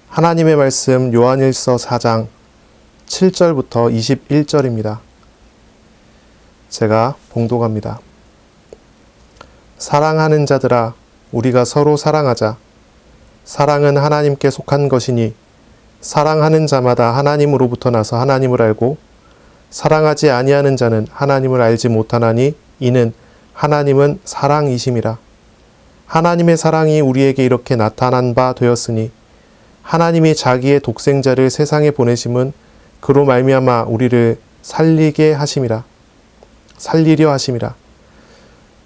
하나님의 말씀 요한일서 4장 7절부터 21절입니다. 제가 봉독합니다. 사랑하는 자들아, 우리가 서로 사랑하자. 사랑은 하나님께 속한 것이니 사랑하는 자마다 하나님으로부터 나서 하나님을 알고 사랑하지 아니하는 자는 하나님을 알지 못하나니 이는 하나님은 사랑이심이라. 하나님의 사랑이 우리에게 이렇게 나타난 바 되었으니 하나님이 자기의 독생자를 세상에 보내심은 그로 말미암아 우리를 살리려 하심이라.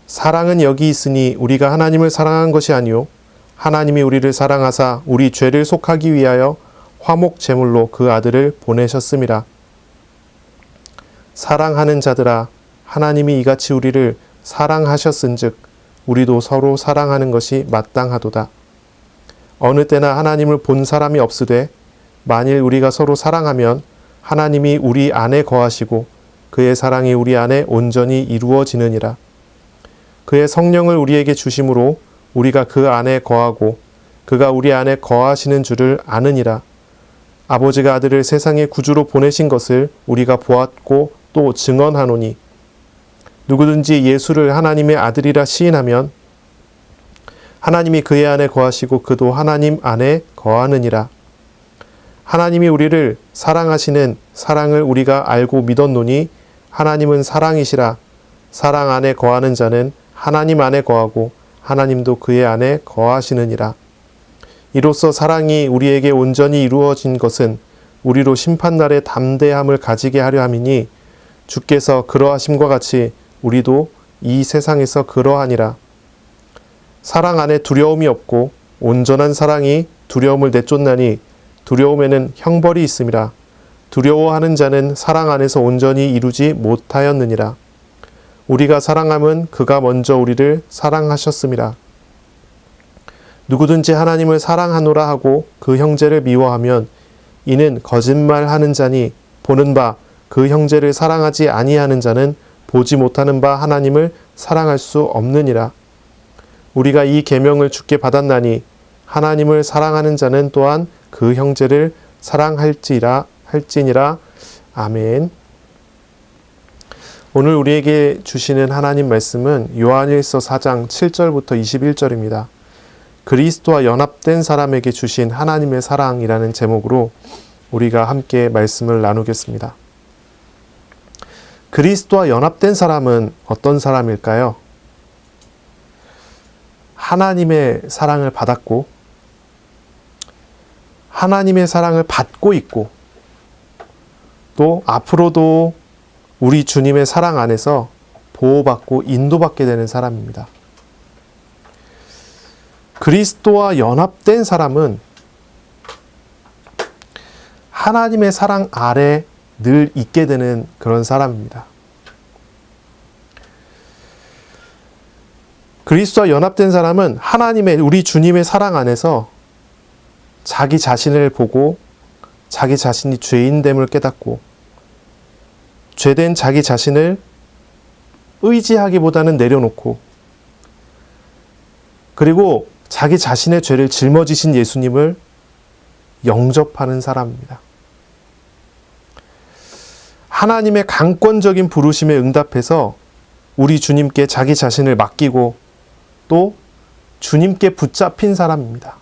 사랑은 여기 있으니 우리가 하나님을 사랑한 것이 아니요 하나님이 우리를 사랑하사 우리 죄를 속하기 위하여 화목 제물로 그 아들을 보내셨음이라. 사랑하는 자들아, 하나님이 이같이 우리를 사랑하셨은즉 우리도 서로 사랑하는 것이 마땅하도다. 어느 때나 하나님을 본 사람이 없으되 만일 우리가 서로 사랑하면 하나님이 우리 안에 거하시고 그의 사랑이 우리 안에 온전히 이루어지느니라. 그의 성령을 우리에게 주심으로 우리가 그 안에 거하고 그가 우리 안에 거하시는 줄을 아느니라. 아버지가 아들을 세상의 구주로 보내신 것을 우리가 보았고 또 증언하노니 누구든지 예수를 하나님의 아들이라 시인하면 하나님이 그의 안에 거하시고 그도 하나님 안에 거하느니라. 하나님이 우리를 사랑하시는 사랑을 우리가 알고 믿었노니 하나님은 사랑이시라. 사랑 안에 거하는 자는 하나님 안에 거하고 하나님도 그의 안에 거하시느니라. 이로써 사랑이 우리에게 온전히 이루어진 것은 우리로 심판날에 담대함을 가지게 하려 함이니 주께서 그러하심과 같이 우리도 이 세상에서 그러하니라. 사랑 안에 두려움이 없고 온전한 사랑이 두려움을 내쫓나니 두려움에는 형벌이 있음이라. 두려워하는 자는 사랑 안에서 온전히 이루지 못하였느니라. 우리가 사랑함은 그가 먼저 우리를 사랑하셨음이라. 누구든지 하나님을 사랑하노라 하고 그 형제를 미워하면 이는 거짓말하는 자니 보는 바 그 형제를 사랑하지 아니하는 자는 보지 못하는 바 하나님을 사랑할 수 없느니라. 우리가 이 계명을 주께 받았나니 하나님을 사랑하는 자는 또한 그 형제를 사랑할지니라. 아멘. 오늘 우리에게 주시는 하나님 말씀은 요한일서 4장 7절부터 21절입니다. 그리스도와 연합된 사람에게 주신 하나님의 사랑이라는 제목으로 우리가 함께 말씀을 나누겠습니다. 그리스도와 연합된 사람은 어떤 사람일까요? 하나님의 사랑을 받았고 하나님의 사랑을 받고 있고 또 앞으로도 우리 주님의 사랑 안에서 보호받고 인도받게 되는 사람입니다. 그리스도와 연합된 사람은 하나님의 사랑 아래 늘 있게 되는 그런 사람입니다. 그리스도와 연합된 사람은 하나님의 우리 주님의 사랑 안에서 자기 자신을 보고 자기 자신이 죄인됨을 깨닫고 죄된 자기 자신을 의지하기보다는 내려놓고 그리고 자기 자신의 죄를 짊어지신 예수님을 영접하는 사람입니다. 하나님의 강권적인 부르심에 응답해서 우리 주님께 자기 자신을 맡기고 또 주님께 붙잡힌 사람입니다.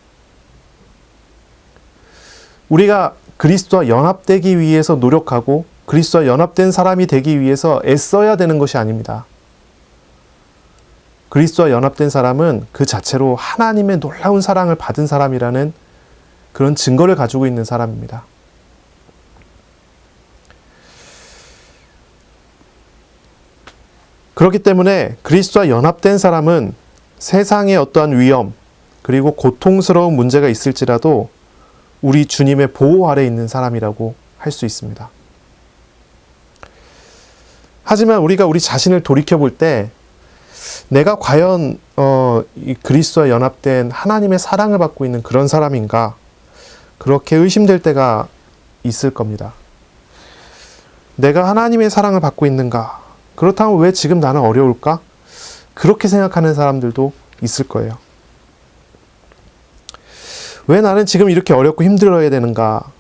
우리가 그리스도와 연합되기 위해서 노력하고 그리스도와 연합된 사람이 되기 위해서 애써야 되는 것이 아닙니다. 그리스도와 연합된 사람은 그 자체로 하나님의 놀라운 사랑을 받은 사람이라는 그런 증거를 가지고 있는 사람입니다. 그렇기 때문에 그리스도와 연합된 사람은 세상의 어떠한 위험 그리고 고통스러운 문제가 있을지라도 우리 주님의 보호 아래에 있는 사람이라고 할 수 있습니다. 하지만 우리가 우리 자신을 돌이켜볼 때 내가 과연 이 그리스도와 연합된 하나님의 사랑을 받고 있는 그런 사람인가? 그렇게 의심될 때가 있을 겁니다. 내가 하나님의 사랑을 받고 있는가? 그렇다면 왜 지금 나는 어려울까? 그렇게 생각하는 사람들도 있을 거예요. 왜 나는 지금 이렇게 어렵고 힘들어야 되는가?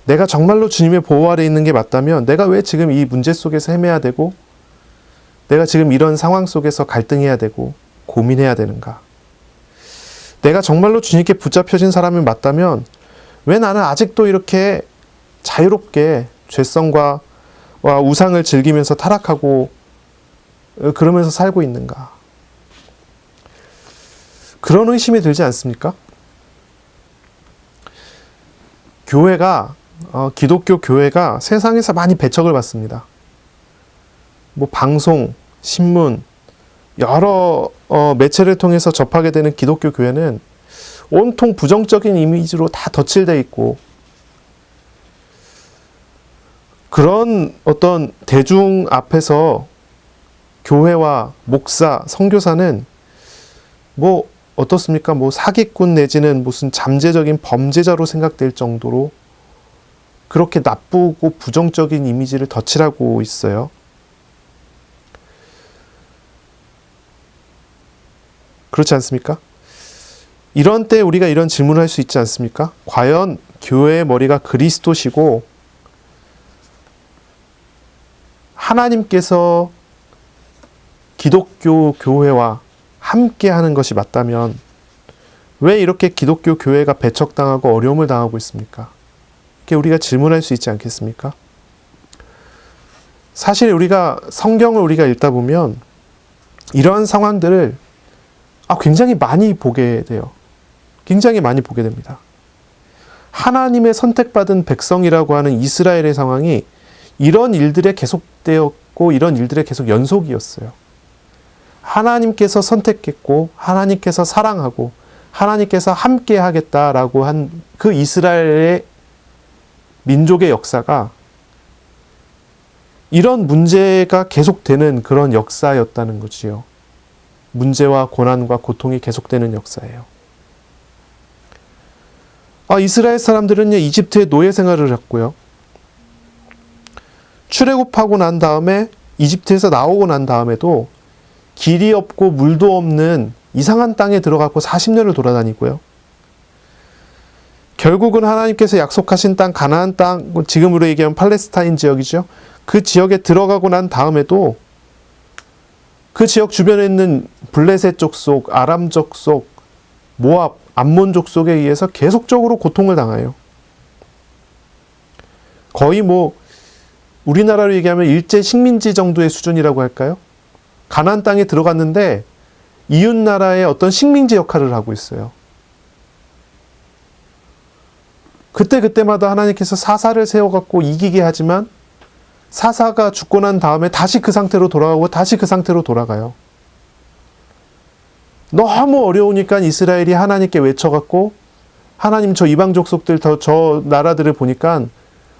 내가 정말로 주님의 보호 아래 있는 게 맞다면 내가 왜 지금 이 문제 속에서 헤매야 되고 내가 지금 이런 상황 속에서 갈등해야 되고 고민해야 되는가? 내가 정말로 주님께 붙잡혀진 사람이 맞다면 왜 나는 아직도 이렇게 자유롭게 죄성과 우상을 즐기면서 타락하고 그러면서 살고 있는가? 그런 의심이 들지 않습니까? 기독교 교회가 세상에서 많이 배척을 받습니다. 뭐 방송, 신문, 여러 매체를 통해서 접하게 되는 기독교 교회는 온통 부정적인 이미지로 다 덧칠되어 있고, 그런 어떤 대중 앞에서 교회와 목사, 선교사는 뭐 어떻습니까? 뭐 사기꾼 내지는 무슨 잠재적인 범죄자로 생각될 정도로 그렇게 나쁘고 부정적인 이미지를 덧칠하고 있어요. 그렇지 않습니까? 이런 때 우리가 이런 질문을 할 수 있지 않습니까? 과연 교회의 머리가 그리스도시고 하나님께서 기독교 교회와 함께 하는 것이 맞다면 왜 이렇게 기독교 교회가 배척당하고 어려움을 당하고 있습니까? 이렇게 우리가 질문할 수 있지 않겠습니까? 사실 우리가 성경을 읽다 보면 이러한 상황들을 굉장히 많이 보게 돼요. 굉장히 많이 보게 됩니다. 하나님의 선택받은 백성이라고 하는 이스라엘의 상황이 이런 일들에 계속되었고 이런 일들의 계속 연속이었어요. 하나님께서 선택했고 하나님께서 사랑하고 하나님께서 함께 하겠다라고 한 그 이스라엘의 민족의 역사가 이런 문제가 계속되는 그런 역사였다는 거지요. 문제와 고난과 고통이 계속되는 역사예요. 이스라엘 사람들은요, 이집트의 노예 생활을 했고요. 출애굽하고 난 다음에 이집트에서 나오고 난 다음에도 길이 없고 물도 없는 이상한 땅에 들어가고 40년을 돌아다니고요. 결국은 하나님께서 약속하신 땅, 가나안 땅, 지금으로 얘기하면 팔레스타인 지역이죠. 그 지역에 들어가고 난 다음에도 그 지역 주변에 있는 블레셋 족속, 아람 족속, 모압, 암몬 족속에 의해서 계속적으로 고통을 당해요. 거의 우리나라로 얘기하면 일제 식민지 정도의 수준이라고 할까요? 가나안 땅에 들어갔는데 이웃 나라의 어떤 식민지 역할을 하고 있어요. 그때마다 하나님께서 사사를 세워갖고 이기게 하지만 사사가 죽고 난 다음에 다시 그 상태로 돌아가고 다시 그 상태로 돌아가요. 너무 어려우니까 이스라엘이 하나님께 외쳐갖고 하나님 저 이방 족속들 저 나라들을 보니까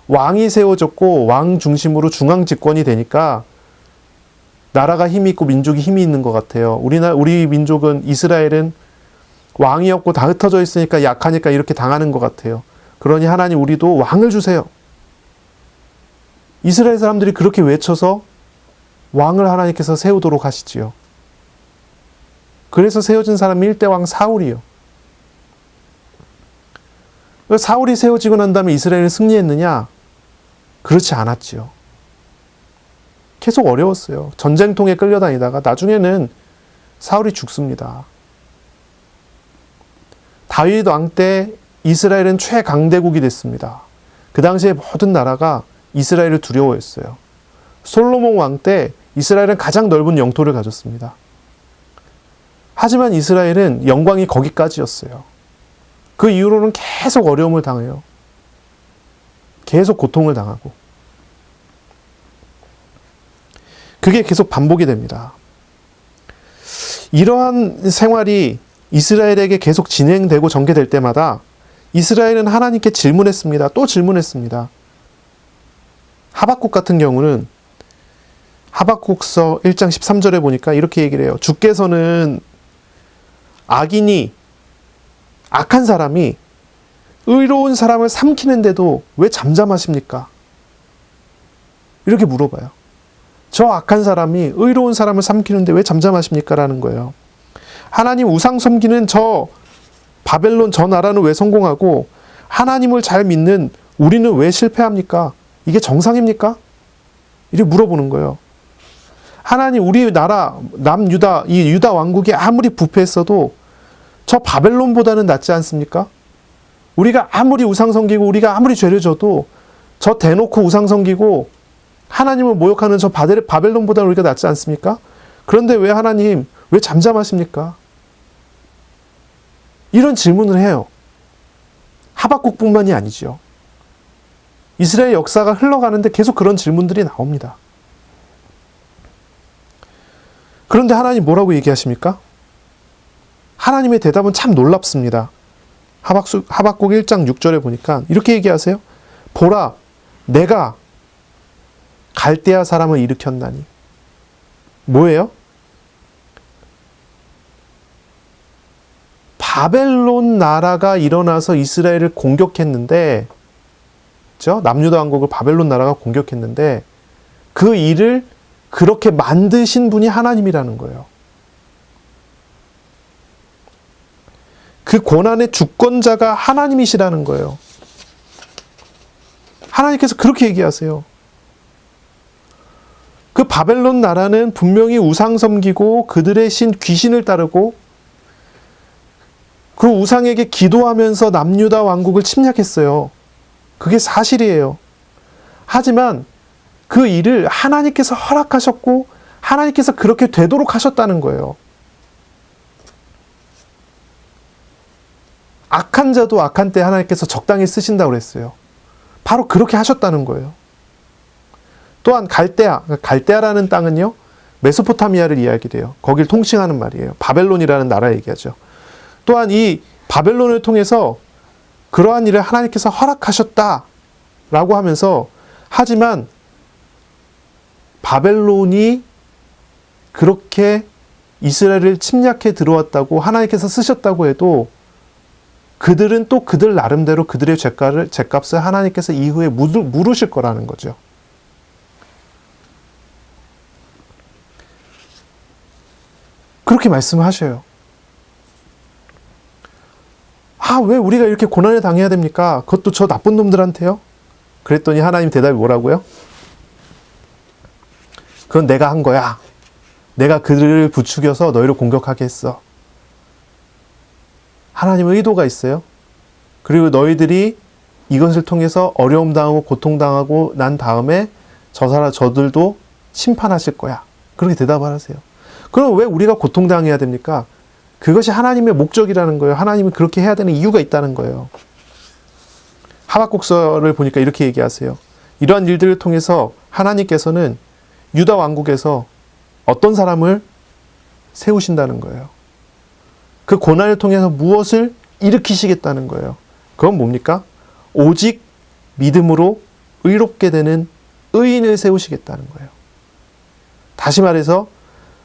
왕이 세워졌고 왕 중심으로 중앙 집권이 되니까 나라가 힘이 있고 민족이 힘이 있는 것 같아요. 우리 민족은 이스라엘은 왕이 없고 다 흩어져 있으니까 약하니까 이렇게 당하는 것 같아요. 그러니 하나님 우리도 왕을 주세요. 이스라엘 사람들이 그렇게 외쳐서 왕을 하나님께서 세우도록 하시지요. 그래서 세워진 사람이 1대 왕 사울이요. 사울이 세워지고 난 다음에 이스라엘은 승리했느냐? 그렇지 않았지요. 계속 어려웠어요. 전쟁통에 끌려다니다가 나중에는 사울이 죽습니다. 다윗 왕 때 이스라엘은 최강대국이 됐습니다. 그 당시에 모든 나라가 이스라엘을 두려워했어요. 솔로몬 왕 때 이스라엘은 가장 넓은 영토를 가졌습니다. 하지만 이스라엘은 영광이 거기까지였어요. 그 이후로는 계속 어려움을 당해요. 계속 고통을 당하고. 그게 계속 반복이 됩니다. 이러한 생활이 이스라엘에게 계속 진행되고 전개될 때마다 이스라엘은 하나님께 질문했습니다. 또 질문했습니다. 하박국 같은 경우는 하박국서 1장 13절에 보니까 이렇게 얘기를 해요. 주께서는 악한 사람이 의로운 사람을 삼키는데도 왜 잠잠하십니까? 이렇게 물어봐요. 저 악한 사람이 의로운 사람을 삼키는데 왜 잠잠하십니까? 라는 거예요. 하나님 우상 섬기는 저 바벨론 저 나라는 왜 성공하고 하나님을 잘 믿는 우리는 왜 실패합니까? 이게 정상입니까? 이렇게 물어보는 거예요. 하나님, 우리 나라 남유다, 이 유다 왕국이 아무리 부패했어도 저 바벨론보다는 낫지 않습니까? 우리가 아무리 우상 섬기고 우리가 아무리 죄를 져도 저 대놓고 우상 섬기고 하나님을 모욕하는 저 바벨론보다는 우리가 낫지 않습니까? 그런데 왜 하나님, 왜 잠잠하십니까? 이런 질문을 해요. 하박국뿐만이 아니죠. 이스라엘 역사가 흘러가는데 계속 그런 질문들이 나옵니다. 그런데 하나님 뭐라고 얘기하십니까? 하나님의 대답은 참 놀랍습니다. 하박국 1장 6절에 보니까 이렇게 얘기하세요. 보라, 내가 갈대아 사람을 일으켰나니. 뭐예요? 바벨론 나라가 일어나서 이스라엘을 공격했는데, 그렇죠? 남유다 왕국을 바벨론 나라가 공격했는데 그 일을 그렇게 만드신 분이 하나님이라는 거예요. 그 고난의 주권자가 하나님이시라는 거예요. 하나님께서 그렇게 얘기하세요. 그 바벨론 나라는 분명히 우상 섬기고 그들의 신 귀신을 따르고 그 우상에게 기도하면서 남유다 왕국을 침략했어요. 그게 사실이에요. 하지만 그 일을 하나님께서 허락하셨고 하나님께서 그렇게 되도록 하셨다는 거예요. 악한 자도 악한 때 하나님께서 적당히 쓰신다고 그랬어요. 바로 그렇게 하셨다는 거예요. 또한 갈대아라는 땅은요, 메소포타미아를 이야기해요. 거길 통칭하는 말이에요. 바벨론이라는 나라 얘기하죠. 또한 이 바벨론을 통해서 그러한 일을 하나님께서 허락하셨다라고 하면서, 하지만 바벨론이 그렇게 이스라엘을 침략해 들어왔다고 하나님께서 쓰셨다고 해도 그들은 또 그들 나름대로 그들의 죄값을 하나님께서 이후에 물으실 거라는 거죠. 그렇게 말씀하셔요. 왜 우리가 이렇게 고난을 당해야 됩니까? 그것도 저 나쁜 놈들한테요? 그랬더니 하나님 대답이 뭐라고요? 그건 내가 한 거야. 내가 그들을 부추겨서 너희를 공격하게 했어. 하나님의 의도가 있어요. 그리고 너희들이 이것을 통해서 어려움 당하고 고통 당하고 난 다음에 저들도 심판하실 거야. 그렇게 대답을 하세요. 그럼 왜 우리가 고통당해야 됩니까? 그것이 하나님의 목적이라는 거예요. 하나님이 그렇게 해야 되는 이유가 있다는 거예요. 하박국서를 보니까 이렇게 얘기하세요. 이러한 일들을 통해서 하나님께서는 유다 왕국에서 어떤 사람을 세우신다는 거예요. 그 고난을 통해서 무엇을 일으키시겠다는 거예요. 그건 뭡니까? 오직 믿음으로 의롭게 되는 의인을 세우시겠다는 거예요. 다시 말해서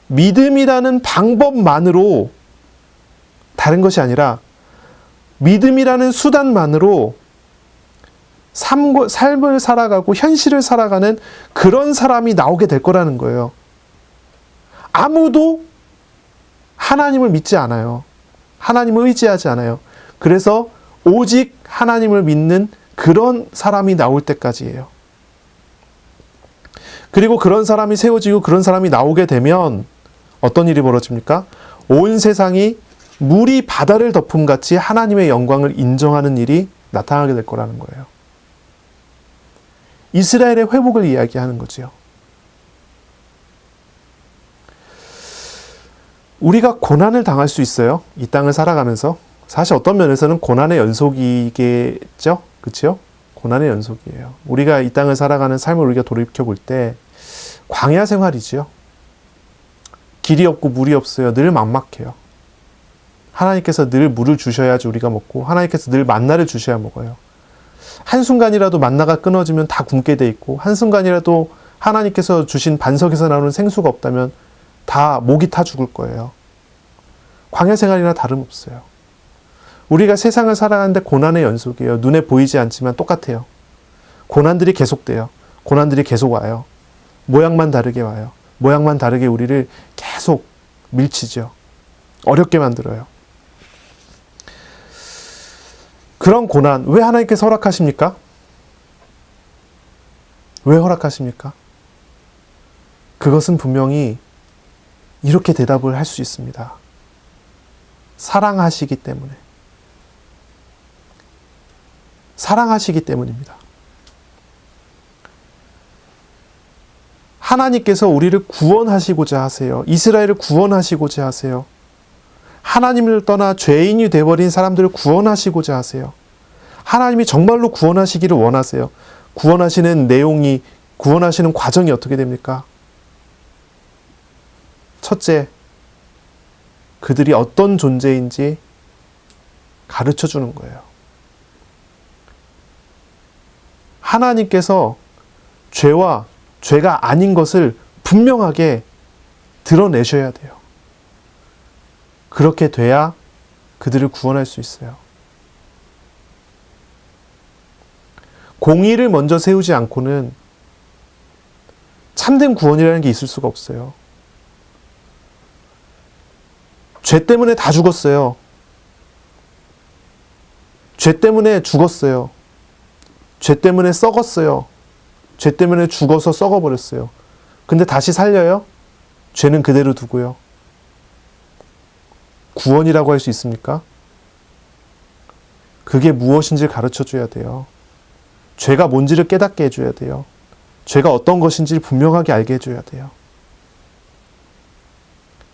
믿음이라는 방법만으로, 다른 것이 아니라 믿음이라는 수단만으로 삶을 살아가고 현실을 살아가는 그런 사람이 나오게 될 거라는 거예요. 아무도 하나님을 믿지 않아요. 하나님을 의지하지 않아요. 그래서 오직 하나님을 믿는 그런 사람이 나올 때까지예요. 그리고 그런 사람이 세워지고 그런 사람이 나오게 되면 어떤 일이 벌어집니까? 온 세상이 물이 바다를 덮음같이 하나님의 영광을 인정하는 일이 나타나게 될 거라는 거예요. 이스라엘의 회복을 이야기하는 거지요. 우리가 고난을 당할 수 있어요. 이 땅을 살아가면서. 사실 어떤 면에서는 고난의 연속이겠죠? 그렇죠? 고난의 연속이에요. 우리가 이 땅을 살아가는 삶을 우리가 돌이켜볼 때 광야 생활이지요. 길이 없고 물이 없어요. 늘 막막해요. 하나님께서 늘 물을 주셔야지 우리가 먹고 하나님께서 늘 만나를 주셔야 먹어요. 한순간이라도 만나가 끊어지면 다 굶게 돼 있고 한순간이라도 하나님께서 주신 반석에서 나오는 생수가 없다면 다 목이 타 죽을 거예요. 광야 생활이나 다름없어요. 우리가 세상을 살아가는데 고난의 연속이에요. 눈에 보이지 않지만 똑같아요. 고난들이 계속돼요. 고난들이 계속 와요. 모양만 다르게 와요. 모양만 다르게 우리를 계속 밀치죠. 어렵게 만들어요. 그런 고난 왜 하나님께서 허락하십니까? 왜 허락하십니까? 그것은 분명히 이렇게 대답을 할 수 있습니다. 사랑하시기 때문에. 사랑하시기 때문입니다. 하나님께서 우리를 구원하시고자 하세요. 이스라엘을 구원하시고자 하세요. 하나님을 떠나 죄인이 되어버린 사람들을 구원하시고자 하세요. 하나님이 정말로 구원하시기를 원하세요. 구원하시는 내용이, 구원하시는 과정이 어떻게 됩니까? 첫째, 그들이 어떤 존재인지 가르쳐 주는 거예요. 하나님께서 죄와 죄가 아닌 것을 분명하게 드러내셔야 돼요. 그렇게 돼야 그들을 구원할 수 있어요. 공의를 먼저 세우지 않고는 참된 구원이라는 게 있을 수가 없어요. 죄 때문에 다 죽었어요. 죄 때문에 죽었어요. 죄 때문에 썩었어요. 죄 때문에 죽어서 썩어버렸어요. 근데 다시 살려요? 죄는 그대로 두고요. 구원이라고 할 수 있습니까? 그게 무엇인지 가르쳐 줘야 돼요. 죄가 뭔지를 깨닫게 해줘야 돼요. 죄가 어떤 것인지를 분명하게 알게 해줘야 돼요.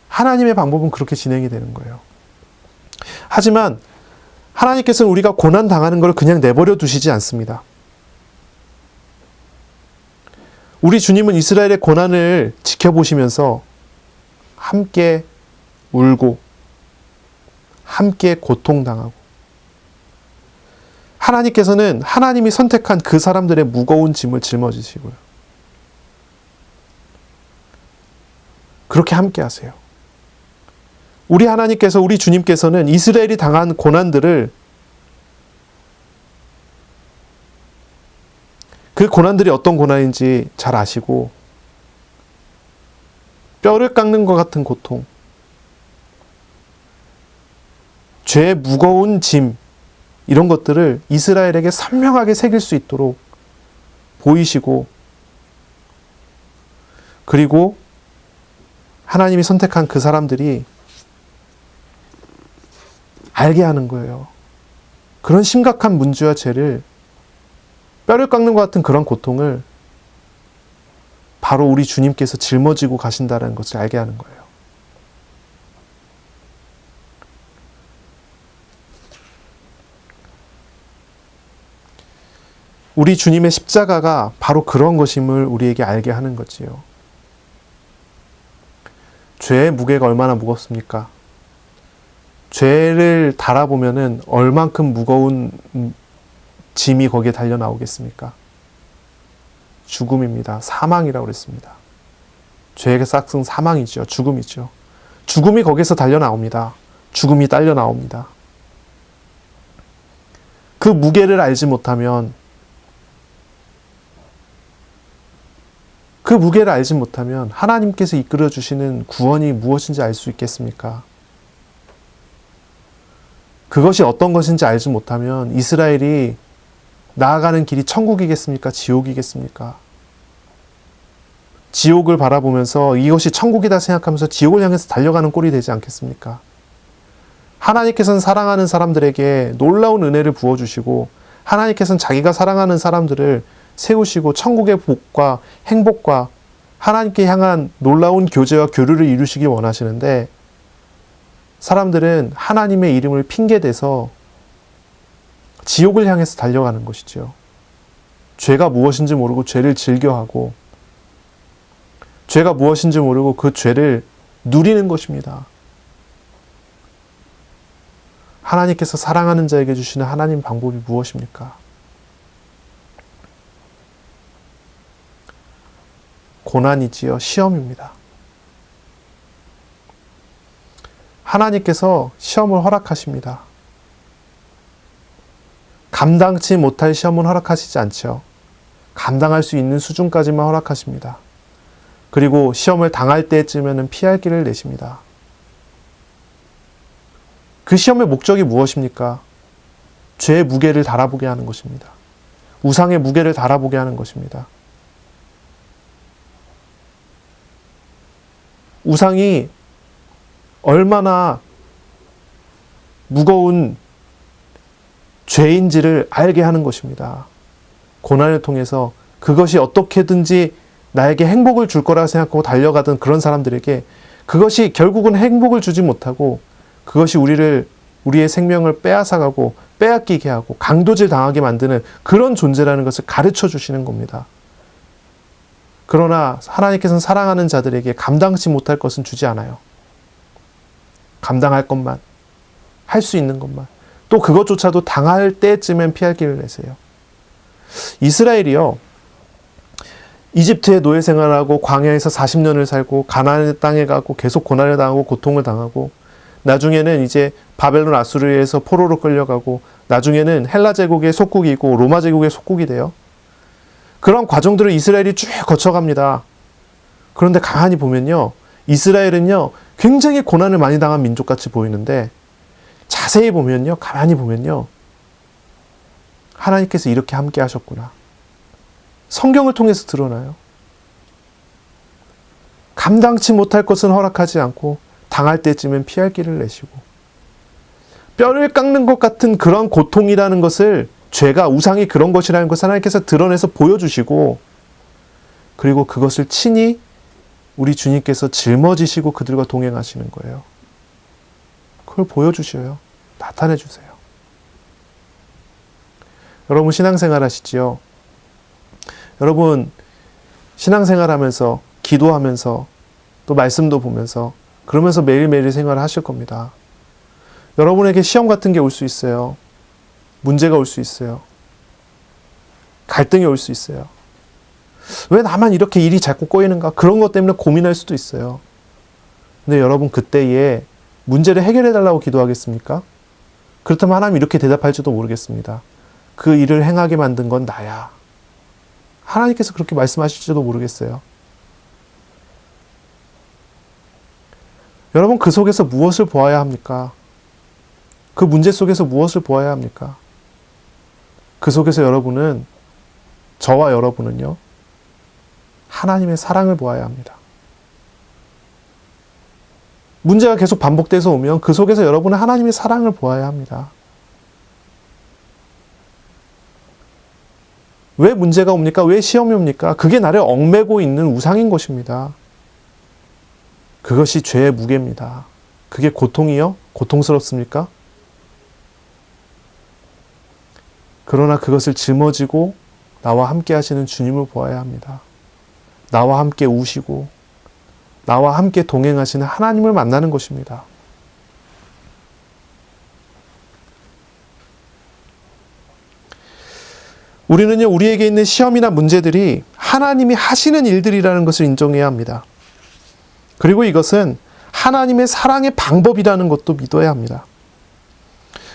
하나님의 방법은 그렇게 진행이 되는 거예요. 하지만 하나님께서는 우리가 고난당하는 걸 그냥 내버려 두시지 않습니다. 우리 주님은 이스라엘의 고난을 지켜보시면서 함께 울고 함께 고통당하고, 하나님께서는 하나님이 선택한 그 사람들의 무거운 짐을 짊어지시고요. 그렇게 함께 하세요. 우리 하나님께서, 우리 주님께서는 이스라엘이 당한 고난들을, 그 고난들이 어떤 고난인지 잘 아시고, 뼈를 깎는 것 같은 고통, 죄의 무거운 짐, 이런 것들을 이스라엘에게 선명하게 새길 수 있도록 보이시고, 그리고 하나님이 선택한 그 사람들이 알게 하는 거예요. 그런 심각한 문제와 죄를, 뼈를 깎는 것 같은 그런 고통을 바로 우리 주님께서 짊어지고 가신다는 것을 알게 하는 거예요. 우리 주님의 십자가가 바로 그런 것임을 우리에게 알게 하는 거지요. 죄의 무게가 얼마나 무겁습니까? 죄를 달아보면은 얼만큼 무거운 짐이 거기에 달려 나오겠습니까? 죽음입니다. 사망이라고 그랬습니다. 죄의 싹은 사망이죠. 죽음이죠. 죽음이 거기서 달려 나옵니다. 죽음이 딸려 나옵니다. 그 무게를 알지 못하면, 그 무게를 알지 못하면 하나님께서 이끌어 주시는 구원이 무엇인지 알 수 있겠습니까? 그것이 어떤 것인지 알지 못하면 이스라엘이 나아가는 길이 천국이겠습니까? 지옥이겠습니까? 지옥을 바라보면서 이것이 천국이다 생각하면서 지옥을 향해서 달려가는 꼴이 되지 않겠습니까? 하나님께서는 사랑하는 사람들에게 놀라운 은혜를 부어주시고, 하나님께서는 자기가 사랑하는 사람들을 세우시고 천국의 복과 행복과 하나님께 향한 놀라운 교제와 교류를 이루시길 원하시는데, 사람들은 하나님의 이름을 핑계대서 지옥을 향해서 달려가는 것이죠. 죄가 무엇인지 모르고 죄를 즐겨하고, 죄가 무엇인지 모르고 그 죄를 누리는 것입니다. 하나님께서 사랑하는 자에게 주시는 하나님 방법이 무엇입니까? 고난이지요. 시험입니다. 하나님께서 시험을 허락하십니다. 감당치 못할 시험은 허락하시지 않죠. 감당할 수 있는 수준까지만 허락하십니다. 그리고 시험을 당할 때쯤에는 피할 길을 내십니다. 그 시험의 목적이 무엇입니까? 죄의 무게를 달아보게 하는 것입니다. 우상의 무게를 달아보게 하는 것입니다. 우상이 얼마나 무거운 죄인지를 알게 하는 것입니다. 고난을 통해서 그것이 어떻게든지 나에게 행복을 줄 거라 생각하고 달려가던 그런 사람들에게 그것이 결국은 행복을 주지 못하고 그것이 우리의 생명을 빼앗아가고 빼앗기게 하고 강도질 당하게 만드는 그런 존재라는 것을 가르쳐 주시는 겁니다. 그러나 하나님께서는 사랑하는 자들에게 감당치 못할 것은 주지 않아요. 감당할 것만, 할 수 있는 것만, 또 그것조차도 당할 때쯤엔 피할 길을 내세요. 이스라엘이요, 이집트의 노예 생활하고 광야에서 40년을 살고 가나안의 땅에 가고 계속 고난을 당하고 고통을 당하고 나중에는 이제 바벨론 아수르에서 포로로 끌려가고 나중에는 헬라 제국의 속국이고 로마 제국의 속국이 돼요. 그런 과정들을 이스라엘이 쭉 거쳐갑니다. 그런데 가만히 보면요, 이스라엘은요 굉장히 고난을 많이 당한 민족같이 보이는데 자세히 보면요, 가만히 보면요, 하나님께서 이렇게 함께 하셨구나. 성경을 통해서 드러나요. 감당치 못할 것은 허락하지 않고 당할 때쯤엔 피할 길을 내시고 뼈를 깎는 것 같은 그런 고통이라는 것을, 죄가, 우상이 그런 것이라는 것을 하나님께서 드러내서 보여주시고, 그리고 그것을 친히 우리 주님께서 짊어지시고 그들과 동행하시는 거예요. 그걸 보여주셔요. 나타내 주세요. 여러분 신앙생활 하시지요? 여러분 신앙생활 하면서 기도하면서 또 말씀도 보면서 그러면서 매일매일 생활을 하실 겁니다. 여러분에게 시험 같은 게 올 수 있어요. 문제가 올 수 있어요. 갈등이 올 수 있어요. 왜 나만 이렇게 일이 자꾸 꼬이는가? 그런 것 때문에 고민할 수도 있어요. 근데 여러분 그때에 문제를 해결해 달라고 기도하겠습니까? 그렇다면 하나님 이렇게 대답할지도 모르겠습니다. 그 일을 행하게 만든 건 나야. 하나님께서 그렇게 말씀하실지도 모르겠어요. 여러분 그 속에서 무엇을 보아야 합니까? 그 문제 속에서 무엇을 보아야 합니까? 그 속에서 여러분은, 저와 여러분은요, 하나님의 사랑을 보아야 합니다. 문제가 계속 반복돼서 오면 그 속에서 여러분은 하나님의 사랑을 보아야 합니다. 왜 문제가 옵니까? 왜 시험이 옵니까? 그게 나를 얽매고 있는 우상인 것입니다. 그것이 죄의 무게입니다. 그게 고통이요? 고통스럽습니까? 그러나 그것을 짊어지고 나와 함께 하시는 주님을 보아야 합니다. 나와 함께 우시고 나와 함께 동행하시는 하나님을 만나는 것입니다. 우리는요, 우리에게 있는 시험이나 문제들이 하나님이 하시는 일들이라는 것을 인정해야 합니다. 그리고 이것은 하나님의 사랑의 방법이라는 것도 믿어야 합니다.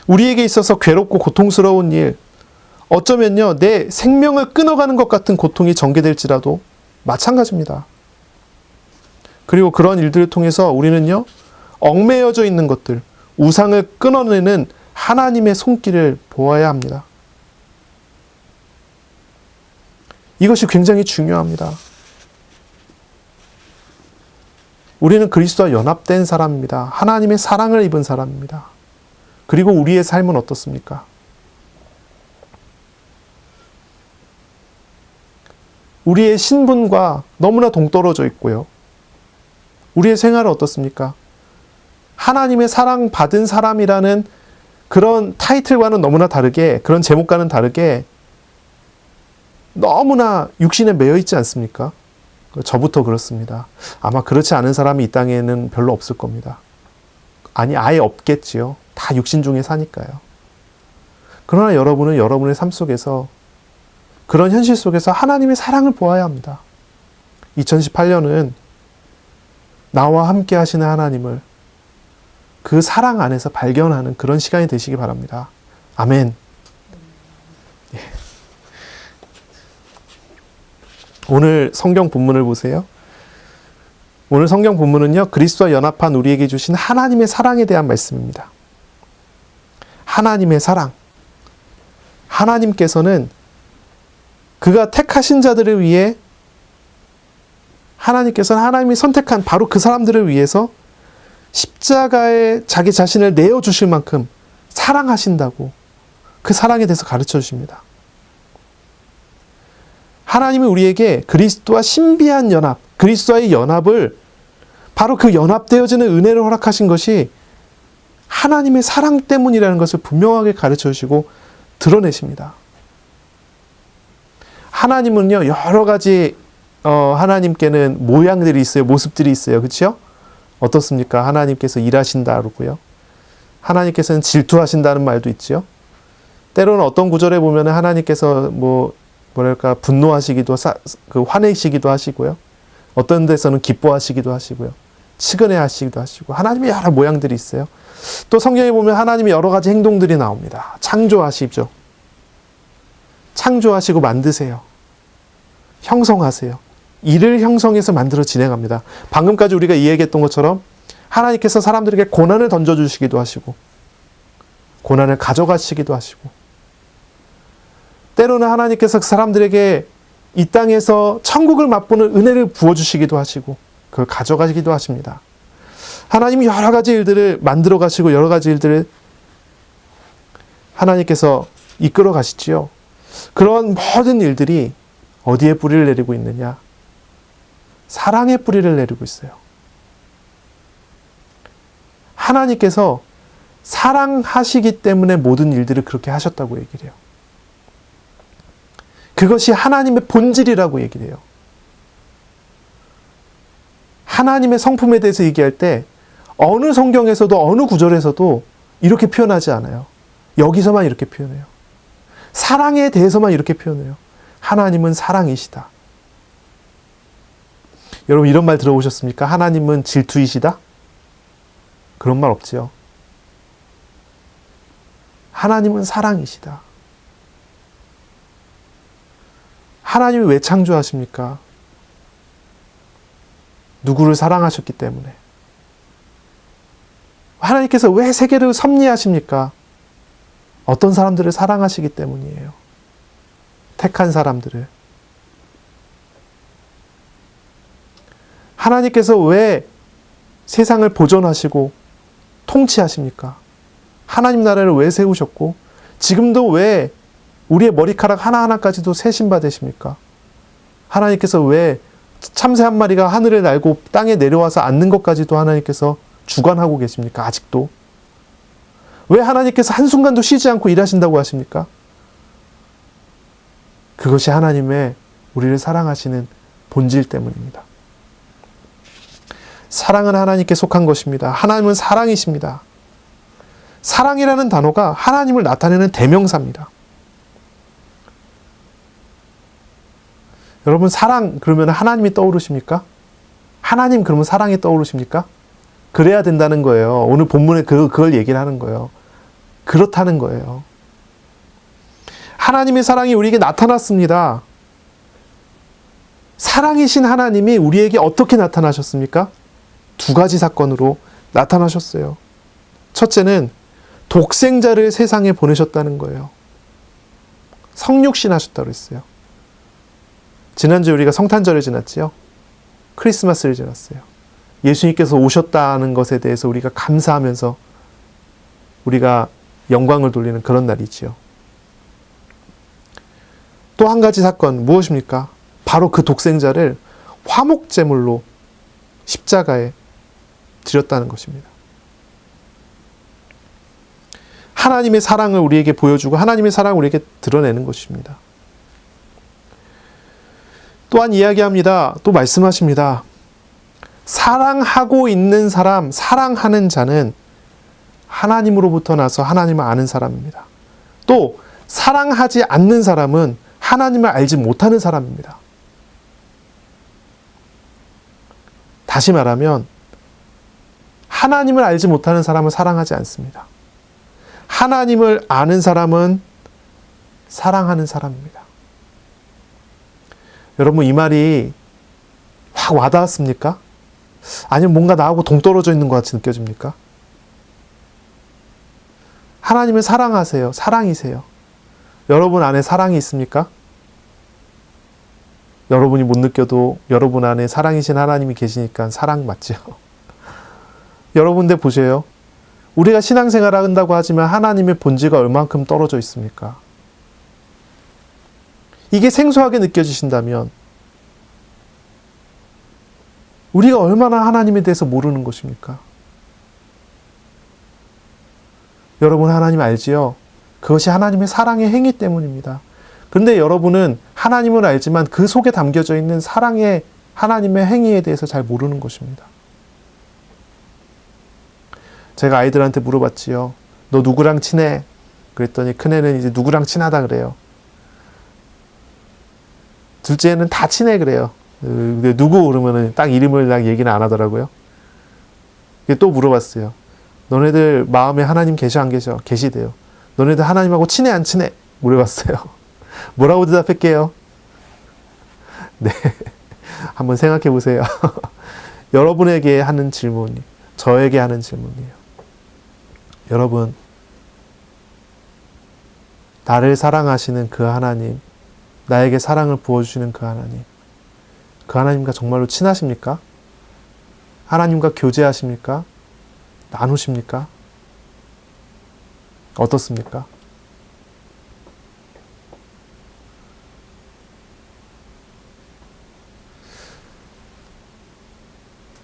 우리에게 있어서 괴롭고 고통스러운 일, 어쩌면요, 내 생명을 끊어가는 것 같은 고통이 전개될지라도 마찬가지입니다. 그리고 그런 일들을 통해서 우리는요, 얽매여져 있는 것들, 우상을 끊어내는 하나님의 손길을 보아야 합니다. 이것이 굉장히 중요합니다. 우리는 그리스도와 연합된 사람입니다. 하나님의 사랑을 입은 사람입니다. 그리고 우리의 삶은 어떻습니까? 우리의 신분과 너무나 동떨어져 있고요. 우리의 생활은 어떻습니까? 하나님의 사랑받은 사람이라는 그런 타이틀과는 너무나 다르게, 그런 제목과는 다르게 너무나 육신에 매여 있지 않습니까? 저부터 그렇습니다. 아마 그렇지 않은 사람이 이 땅에는 별로 없을 겁니다. 아니, 아예 없겠지요. 다 육신 중에 사니까요. 그러나 여러분은 여러분의 삶 속에서, 그런 현실 속에서 하나님의 사랑을 보아야 합니다. 2018년은 나와 함께 하시는 하나님을 그 사랑 안에서 발견하는 그런 시간이 되시기 바랍니다. 아멘. 예. 오늘 성경 본문을 보세요. 오늘 성경 본문은요, 그리스도와 연합한 우리에게 주신 하나님의 사랑에 대한 말씀입니다. 하나님의 사랑. 하나님께서는 그가 택하신 자들을 위해 하나님께서는 하나님이 선택한 바로 그 사람들을 위해서 십자가에 자기 자신을 내어주실 만큼 사랑하신다고 그 사랑에 대해서 가르쳐 주십니다. 하나님은 우리에게 그리스도와 신비한 연합, 그리스도와의 연합을 바로 그 연합되어지는 은혜를 허락하신 것이 하나님의 사랑 때문이라는 것을 분명하게 가르쳐 주시고 드러내십니다. 하나님은요, 여러 가지 하나님께는 모양들이 있어요. 모습들이 있어요. 그렇죠? 어떻습니까? 하나님께서 일하신다 그러고요. 하나님께서는 질투하신다는 말도 있죠. 때로는 어떤 구절에 보면 하나님께서 뭐랄까 분노하시기도 화내시기도 하시고요. 어떤 데서는 기뻐하시기도 하시고요. 측은해 하시기도 하시고 하나님의 여러 모양들이 있어요. 또 성경에 보면 하나님의 여러 가지 행동들이 나옵니다. 창조하시죠. 창조하시고 만드세요. 형성하세요. 이를 형성해서 만들어 진행합니다. 방금까지 우리가 이야기했던 것처럼 하나님께서 사람들에게 고난을 던져주시기도 하시고 고난을 가져가시기도 하시고 때로는 하나님께서 사람들에게 이 땅에서 천국을 맛보는 은혜를 부어주시기도 하시고 그걸 가져가시기도 하십니다. 하나님이 여러 가지 일들을 만들어 가시고 여러 가지 일들을 하나님께서 이끌어 가시지요. 그런 모든 일들이 어디에 뿌리를 내리고 있느냐? 사랑의 뿌리를 내리고 있어요. 하나님께서 사랑하시기 때문에 모든 일들을 그렇게 하셨다고 얘기를 해요. 그것이 하나님의 본질이라고 얘기를 해요. 하나님의 성품에 대해서 얘기할 때 어느 성경에서도 어느 구절에서도 이렇게 표현하지 않아요. 여기서만 이렇게 표현해요. 사랑에 대해서만 이렇게 표현해요. 하나님은 사랑이시다. 여러분 이런 말 들어보셨습니까? 하나님은 질투이시다? 그런 말 없지요. 하나님은 사랑이시다. 하나님이 왜 창조하십니까? 누구를 사랑하셨기 때문에. 하나님께서 왜 세계를 섭리하십니까? 어떤 사람들을 사랑하시기 때문이에요. 택한 사람들을. 하나님께서 왜 세상을 보존하시고 통치하십니까? 하나님 나라를 왜 세우셨고 지금도 왜 우리의 머리카락 하나하나까지도 세신받으십니까? 하나님께서 왜 참새 한 마리가 하늘을 날고 땅에 내려와서 앉는 것까지도 하나님께서 주관하고 계십니까? 아직도. 왜 하나님께서 한순간도 쉬지 않고 일하신다고 하십니까? 그것이 하나님의 우리를 사랑하시는 본질 때문입니다. 사랑은 하나님께 속한 것입니다. 하나님은 사랑이십니다. 사랑이라는 단어가 하나님을 나타내는 대명사입니다. 여러분 사랑 그러면 하나님이 떠오르십니까? 하나님 그러면 사랑이 떠오르십니까? 그래야 된다는 거예요. 오늘 본문에 그걸 얘기를 하는 거예요. 그렇다는 거예요. 하나님의 사랑이 우리에게 나타났습니다. 사랑이신 하나님이 우리에게 어떻게 나타나셨습니까? 두 가지 사건으로 나타나셨어요. 첫째는 독생자를 세상에 보내셨다는 거예요. 성육신 하셨다고 했어요. 지난주에 우리가 성탄절을 지났지요. 크리스마스를 지났어요. 예수님께서 오셨다는 것에 대해서 우리가 감사하면서 우리가 영광을 돌리는 그런 날이지요. 또 한 가지 사건 무엇입니까? 바로 그 독생자를 화목제물로 십자가에 드렸다는 것입니다. 하나님의 사랑을 우리에게 보여주고 하나님의 사랑을 우리에게 드러내는 것입니다. 또한 이야기합니다. 또 말씀하십니다. 사랑하고 있는 사람, 사랑하는 자는 하나님으로부터 나서 하나님을 아는 사람입니다. 또 사랑하지 않는 사람은 하나님을 알지 못하는 사람입니다. 다시 말하면 하나님을 알지 못하는 사람은 사랑하지 않습니다. 하나님을 아는 사람은 사랑하는 사람입니다. 여러분 이 말이 확 와닿았습니까? 아니면 뭔가 나하고 동떨어져 있는 것 같이 느껴집니까? 하나님을 사랑하세요. 사랑이세요. 여러분 안에 사랑이 있습니까? 여러분이 못 느껴도 여러분 안에 사랑이신 하나님이 계시니까 사랑 맞죠? 여러분들 보세요. 우리가 신앙생활을 한다고 하지만 하나님의 본질과 얼만큼 떨어져 있습니까? 이게 생소하게 느껴지신다면 우리가 얼마나 하나님에 대해서 모르는 것입니까? 여러분 하나님 알지요? 그것이 하나님의 사랑의 행위 때문입니다. 그런데 여러분은 하나님을 알지만 그 속에 담겨져 있는 사랑의 하나님의 행위에 대해서 잘 모르는 것입니다. 제가 아이들한테 물어봤지요. 너 누구랑 친해? 그랬더니 큰애는 이제 누구랑 친하다 그래요. 둘째는 다 친해 그래요. 근데 누구 그러면은 딱 이름을 딱 얘기는 안 하더라고요. 또 물어봤어요. 너네들 마음에 하나님 계셔 안 계셔? 계시대요. 너네들 하나님하고 친해 안 친해? 물어봤어요. 뭐라고 대답할게요? 네, 한번 생각해 보세요. 여러분에게 하는 질문이 저에게 하는 질문이에요. 여러분, 나를 사랑하시는 그 하나님, 나에게 사랑을 부어주시는 그 하나님, 그 하나님과 정말로 친하십니까? 하나님과 교제하십니까? 나누십니까? 어떻습니까?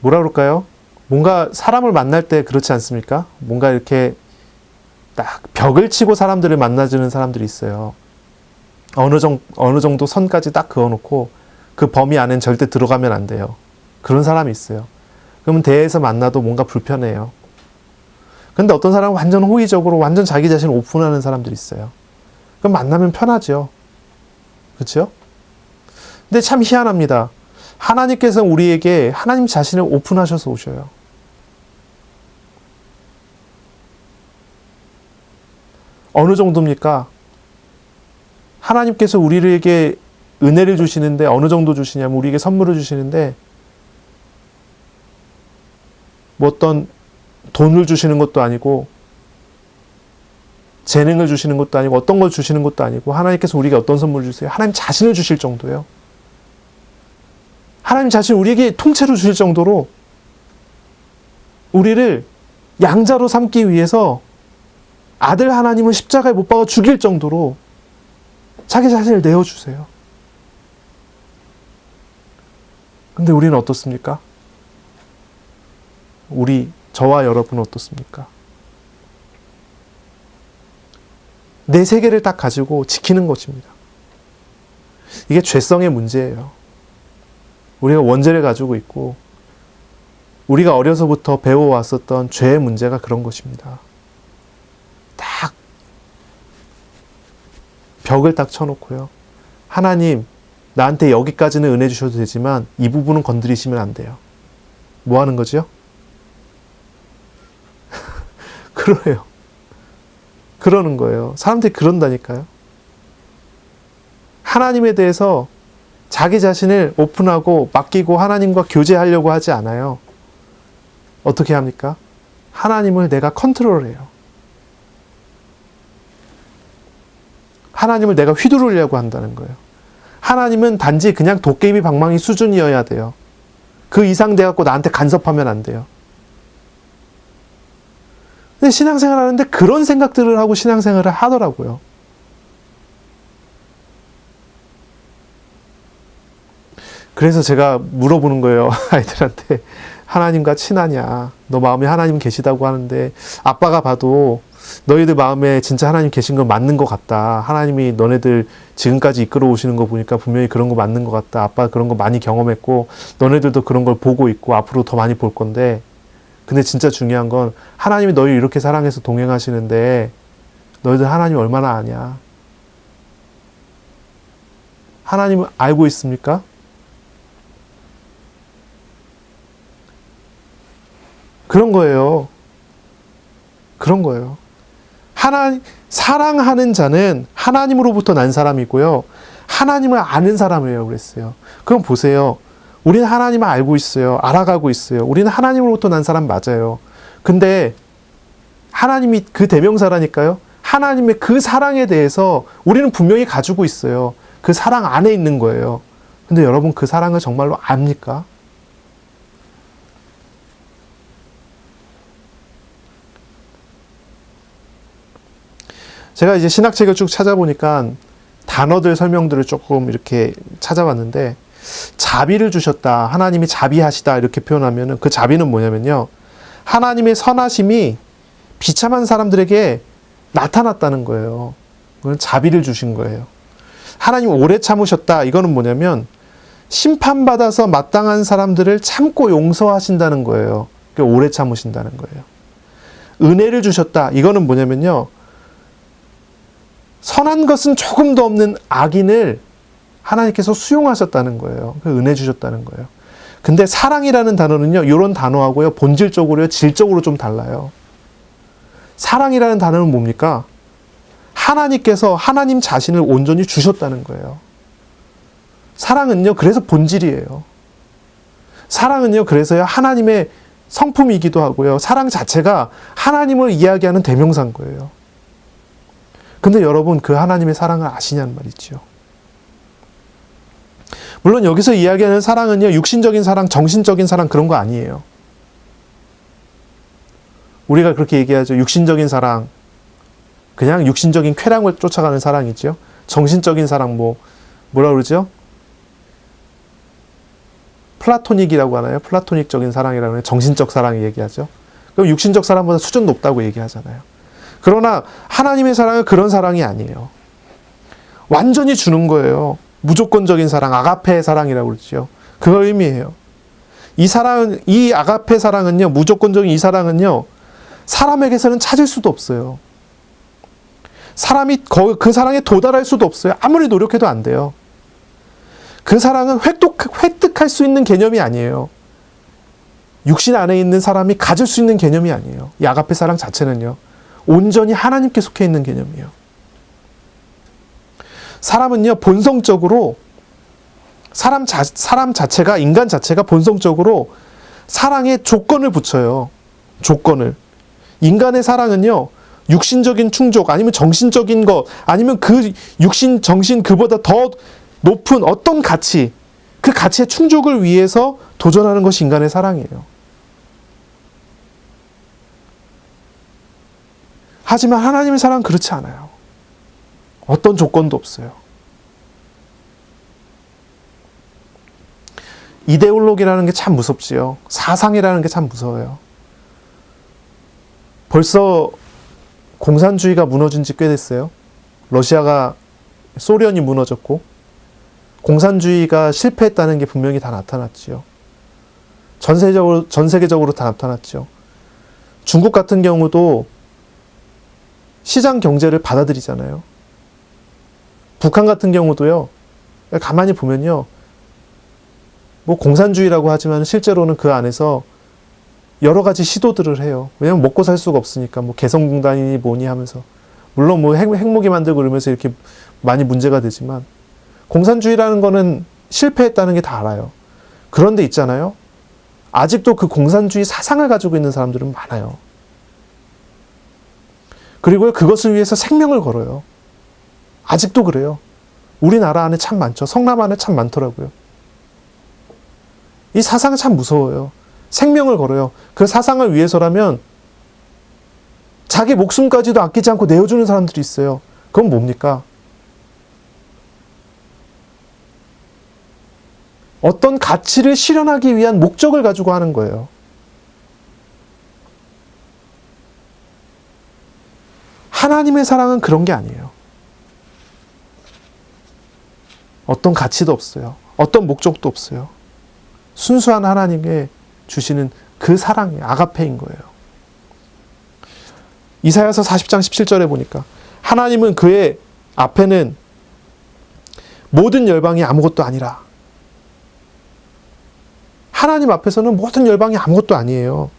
뭐라 그럴까요? 뭔가 사람을 만날 때 그렇지 않습니까? 뭔가 이렇게 딱 벽을 치고 사람들을 만나주는 사람들이 있어요. 어느 정도 선까지 딱 그어놓고 그 범위 안엔 절대 들어가면 안 돼요. 그런 사람이 있어요. 그러면 대회에서 만나도 뭔가 불편해요. 근데 어떤 사람은 완전 호의적으로 완전 자기 자신을 오픈하는 사람들이 있어요. 그럼 만나면 편하죠. 그렇죠? 근데 참 희한합니다. 하나님께서 우리에게 하나님 자신을 오픈하셔서 오셔요. 어느 정도입니까? 하나님께서 우리에게 은혜를 주시는데 어느 정도 주시냐면 우리에게 선물을 주시는데 뭐 어떤 돈을 주시는 것도 아니고 재능을 주시는 것도 아니고 어떤 걸 주시는 것도 아니고 하나님께서 우리에게 어떤 선물을 주세요? 하나님 자신을 주실 정도예요. 하나님 자신 우리에게 통째로 주실 정도로 우리를 양자로 삼기 위해서 아들 하나님을 십자가에 못 박아 죽일 정도로 자기 자신을 내어주세요. 근데 우리는 어떻습니까? 저와 여러분은 어떻습니까? 내 세계를 딱 가지고 지키는 것입니다. 이게 죄성의 문제예요. 우리가 원죄를 가지고 있고 우리가 어려서부터 배워왔었던 죄의 문제가 그런 것입니다. 딱 벽을 딱 쳐놓고요. 하나님, 나한테 여기까지는 은혜 주셔도 되지만 이 부분은 건드리시면 안 돼요. 뭐 하는 거죠? 그러네요. 그러는 거예요. 사람들이 그런다니까요. 하나님에 대해서 자기 자신을 오픈하고 맡기고 하나님과 교제하려고 하지 않아요. 어떻게 합니까? 하나님을 내가 컨트롤해요. 하나님을 내가 휘두르려고 한다는 거예요. 하나님은 단지 그냥 도깨비 방망이 수준이어야 돼요. 그 이상 돼갖고 나한테 간섭하면 안 돼요. 근데 신앙생활 하는데 그런 생각들을 하고 신앙생활을 하더라고요. 그래서 제가 물어보는 거예요. 아이들한테. 하나님과 친하냐? 너 마음에 하나님 계시다고 하는데 아빠가 봐도 너희들 마음에 진짜 하나님 계신 건 맞는 것 같다. 하나님이 너네들 지금까지 이끌어 오시는 거 보니까 분명히 그런 거 맞는 것 같다. 아빠가 그런 거 많이 경험했고 너네들도 그런 걸 보고 있고 앞으로 더 많이 볼 건데 근데 진짜 중요한 건 하나님이 너희 이렇게 사랑해서 동행하시는데 너희들 하나님 얼마나 아냐? 하나님 알고 있습니까? 그런 거예요. 그런 거예요. 사랑하는 자는 하나님으로부터 난 사람이고요. 하나님을 아는 사람이에요. 그랬어요. 그럼 보세요. 우리는 하나님을 알고 있어요. 알아가고 있어요. 우리는 하나님으로부터 난 사람 맞아요. 근데 하나님이 그 대명사라니까요. 하나님의 그 사랑에 대해서 우리는 분명히 가지고 있어요. 그 사랑 안에 있는 거예요. 근데 여러분 그 사랑을 정말로 압니까? 제가 이제 신학책을 쭉 찾아보니까 단어들 설명들을 조금 이렇게 찾아봤는데, 자비를 주셨다, 하나님이 자비하시다 이렇게 표현하면은 그 자비는 뭐냐면요, 하나님의 선하심이 비참한 사람들에게 나타났다는 거예요. 그건 자비를 주신 거예요. 하나님 오래 참으셨다, 이거는 뭐냐면 심판받아서 마땅한 사람들을 참고 용서하신다는 거예요. 오래 참으신다는 거예요. 은혜를 주셨다, 이거는 뭐냐면요, 선한 것은 조금도 없는 악인을 하나님께서 수용하셨다는 거예요. 은혜 주셨다는 거예요. 근데 사랑이라는 단어는요, 이런 단어하고요, 본질적으로요, 질적으로 좀 달라요. 사랑이라는 단어는 뭡니까? 하나님께서 하나님 자신을 온전히 주셨다는 거예요. 사랑은요, 그래서 본질이에요. 사랑은요, 그래서요, 하나님의 성품이기도 하고요, 사랑 자체가 하나님을 이야기하는 대명사인 거예요. 근데 여러분, 그 하나님의 사랑을 아시냐는 말이죠. 물론 여기서 이야기하는 사랑은요, 육신적인 사랑, 정신적인 사랑, 그런 거 아니에요. 우리가 그렇게 얘기하죠. 육신적인 사랑, 그냥 육신적인 쾌락을 쫓아가는 사랑이죠. 정신적인 사랑, 뭐라 그러죠? 플라토닉이라고 하나요? 플라토닉적인 사랑이라고 하나요? 정신적 사랑 얘기하죠. 그럼 육신적 사랑보다 수준 높다고 얘기하잖아요. 그러나 하나님의 사랑은 그런 사랑이 아니에요. 완전히 주는 거예요. 무조건적인 사랑, 아가페 사랑이라고 그러죠. 그걸 의미해요. 이 사랑은, 이 아가페 사랑은요, 무조건적인 이 사랑은요, 사람에게서는 찾을 수도 없어요. 사람이 그 사랑에 도달할 수도 없어요. 아무리 노력해도 안 돼요. 그 사랑은 획득할 수 있는 개념이 아니에요. 육신 안에 있는 사람이 가질 수 있는 개념이 아니에요. 이 아가페 사랑 자체는요, 온전히 하나님께 속해 있는 개념이에요. 사람은요, 본성적으로, 사람 자체가, 인간 자체가 본성적으로 사랑에 조건을 붙여요. 조건을. 인간의 사랑은요, 육신적인 충족, 아니면 정신적인 것, 아니면 그 육신, 정신, 그보다 더 높은 어떤 가치, 그 가치의 충족을 위해서 도전하는 것이 인간의 사랑이에요. 하지만 하나님의 사랑은 그렇지 않아요. 어떤 조건도 없어요. 이데올로기라는 게 참 무섭지요. 사상이라는 게 참 무서워요. 벌써 공산주의가 무너진 지 꽤 됐어요. 소련이 무너졌고, 공산주의가 실패했다는 게 분명히 다 나타났지요. 전 세계적으로 다 나타났죠. 중국 같은 경우도 시장 경제를 받아들이잖아요. 북한 같은 경우도요, 가만히 보면요, 공산주의라고 하지만 실제로는 그 안에서 여러 가지 시도들을 해요. 왜냐면 먹고 살 수가 없으니까, 개성공단이니 뭐니 하면서. 물론 핵무기 만들고 그러면서 이렇게 많이 문제가 되지만, 공산주의라는 거는 실패했다는 게 다 알아요. 그런데 있잖아요, 아직도 그 공산주의 사상을 가지고 있는 사람들은 많아요. 그리고 그것을 위해서 생명을 걸어요. 아직도 그래요. 우리나라 안에 참 많죠. 성남 안에 참 많더라고요. 이 사상은 참 무서워요. 생명을 걸어요. 그 사상을 위해서라면 자기 목숨까지도 아끼지 않고 내어주는 사람들이 있어요. 그건 뭡니까? 어떤 가치를 실현하기 위한 목적을 가지고 하는 거예요. 하나님의 사랑은 그런 게 아니에요. 어떤 가치도 없어요. 어떤 목적도 없어요. 순수한 하나님의 주시는 그 사랑이 아가페인 거예요. 이사야서 40장 17절에 보니까 하나님은 그의 앞에는 모든 열방이 아무것도 아니라, 하나님 앞에서는 모든 열방이 아무것도 아니에요.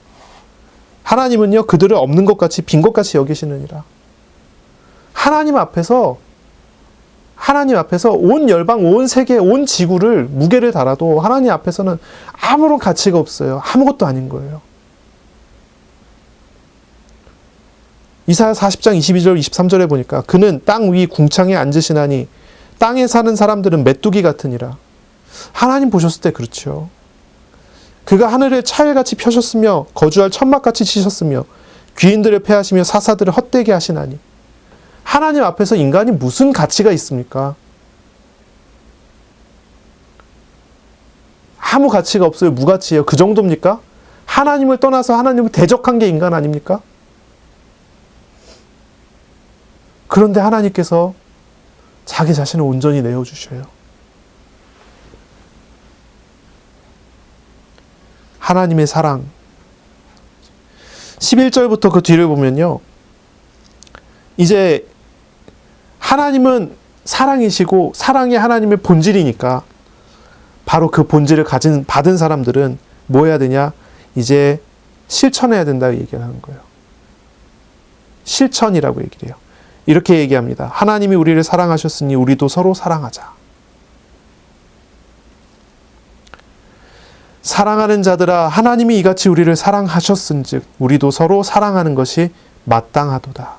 하나님은요, 그들을 없는 것 같이 빈 것 같이 여기시느니라. 하나님 앞에서 온 열방, 온 세계, 온 지구를 무게를 달아도 하나님 앞에서는 아무런 가치가 없어요. 아무것도 아닌 거예요. 이사야 40장 22절 23절에 보니까 그는 땅 위 궁창에 앉으시나니 땅에 사는 사람들은 메뚜기 같으니라. 하나님 보셨을 때 그렇죠. 그가 하늘을 차일같이 펴셨으며 거주할 천막같이 치셨으며 귀인들을 패하시며 사사들을 헛되게 하시나니. 하나님 앞에서 인간이 무슨 가치가 있습니까? 아무 가치가 없어요. 무가치예요. 그 정도입니까? 하나님을 떠나서 하나님을 대적한 게 인간 아닙니까? 그런데 하나님께서 자기 자신을 온전히 내어주셔요. 하나님의 사랑. 11절부터 그 뒤를 보면요. 이제 하나님은 사랑이시고 사랑이 하나님의 본질이니까 바로 그 본질을 받은 사람들은 뭐 해야 되냐? 이제 실천해야 된다고 얘기를 하는 거예요. 실천이라고 얘기를 해요. 이렇게 얘기합니다. 하나님이 우리를 사랑하셨으니 우리도 서로 사랑하자. 사랑하는 자들아 하나님이 이같이 우리를 사랑하셨은즉 우리도 서로 사랑하는 것이 마땅하도다.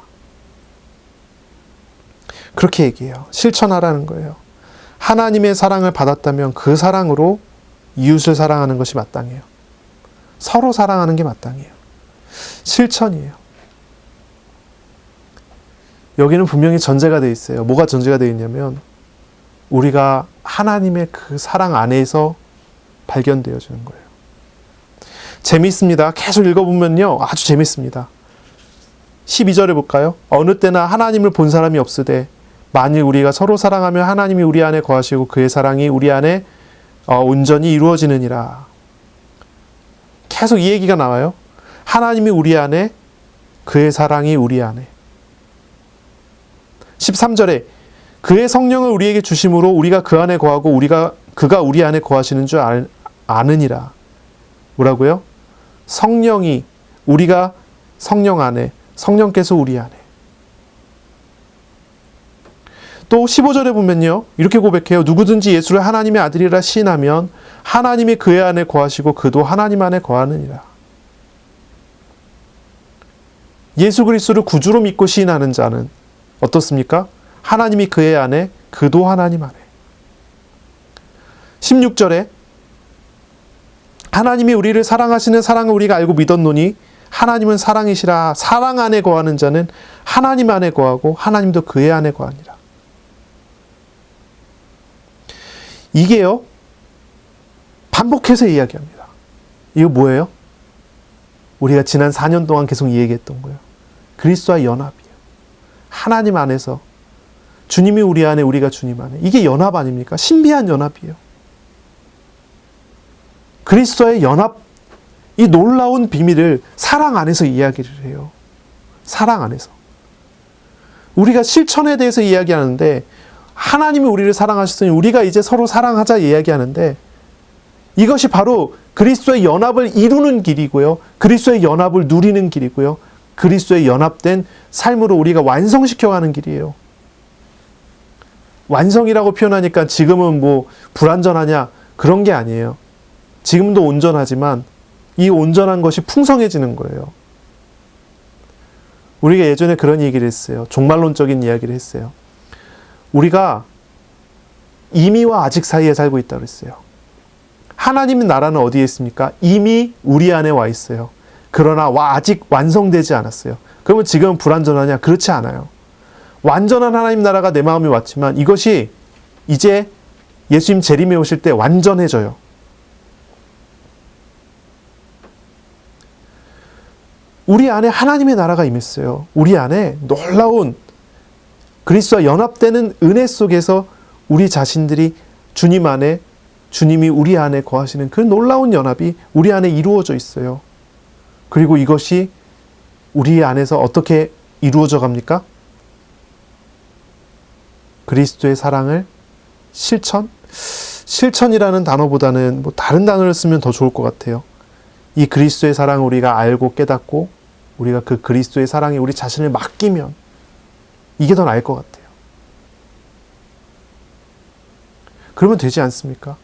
그렇게 얘기해요. 실천하라는 거예요. 하나님의 사랑을 받았다면 그 사랑으로 이웃을 사랑하는 것이 마땅해요. 서로 사랑하는 게 마땅해요. 실천이에요. 여기는 분명히 전제가 되어 있어요. 뭐가 전제가 되어 있냐면 우리가 하나님의 그 사랑 안에서 발견되어지는 거예요. 재미있습니다. 계속 읽어보면요. 아주 재밌습니다. 12절에 볼까요? 어느 때나 하나님을 본 사람이 없으되 만일 우리가 서로 사랑하면 하나님이 우리 안에 거하시고 그의 사랑이 우리 안에 온전히 이루어지느니라. 계속 이 얘기가 나와요. 하나님이 우리 안에, 그의 사랑이 우리 안에. 13절에 그의 성령을 우리에게 주심으로 우리가 그 안에 거하고 그가 우리 안에 거하시는 줄 아느니라. 뭐라고요? 성령이, 우리가 성령 안에, 성령께서 우리 안에. 또 15절에 보면요. 이렇게 고백해요. 누구든지 예수를 하나님의 아들이라 시인하면 하나님이 그의 안에 거하시고 그도 하나님 안에 거하느니라. 예수 그리스도를 구주로 믿고 시인하는 자는 어떻습니까? 하나님이 그의 안에, 그도 하나님 안에. 16절에 하나님이 우리를 사랑하시는 사랑을 우리가 알고 믿었노니 하나님은 사랑이시라. 사랑 안에 거하는 자는 하나님 안에 거하고 하나님도 그의 안에 거하니라. 이게요, 반복해서 이야기합니다. 이거 뭐예요? 우리가 지난 4년 동안 계속 이야기했던 거예요. 그리스도와 연합이에요. 하나님 안에서 주님이 우리 안에, 우리가 주님 안에. 이게 연합 아닙니까? 신비한 연합이에요. 그리스도의 연합, 이 놀라운 비밀을 사랑 안에서 이야기를 해요. 사랑 안에서. 우리가 실천에 대해서 이야기하는데 하나님이 우리를 사랑하셨으니 우리가 이제 서로 사랑하자 이야기하는데 이것이 바로 그리스도의 연합을 이루는 길이고요. 그리스도의 연합을 누리는 길이고요. 그리스도의 연합된 삶으로 우리가 완성시켜가는 길이에요. 완성이라고 표현하니까 지금은 뭐 불완전하냐 그런 게 아니에요. 지금도 온전하지만 이 온전한 것이 풍성해지는 거예요. 우리가 예전에 그런 얘기를 했어요. 종말론적인 이야기를 했어요. 우리가 이미와 아직 사이에 살고 있다고 했어요. 하나님의 나라는 어디에 있습니까? 이미 우리 안에 와 있어요. 그러나 아직 완성되지 않았어요. 그러면 지금 불완전하냐? 그렇지 않아요. 완전한 하나님 나라가 내 마음에 왔지만 이것이 이제 예수님 재림에 오실 때 완전해져요. 우리 안에 하나님의 나라가 임했어요. 우리 안에 놀라운 그리스도와 연합되는 은혜 속에서 우리 자신들이 주님 안에, 주님이 우리 안에 거하시는 그 놀라운 연합이 우리 안에 이루어져 있어요. 그리고 이것이 우리 안에서 어떻게 이루어져 갑니까? 그리스도의 사랑을 실천이라는 단어보다는 뭐 다른 단어를 쓰면 더 좋을 것 같아요. 이 그리스도의 사랑을 우리가 알고 깨닫고 우리가 그 그리스도의 사랑에 우리 자신을 맡기면 이게 더 나을 것 같아요. 그러면 되지 않습니까?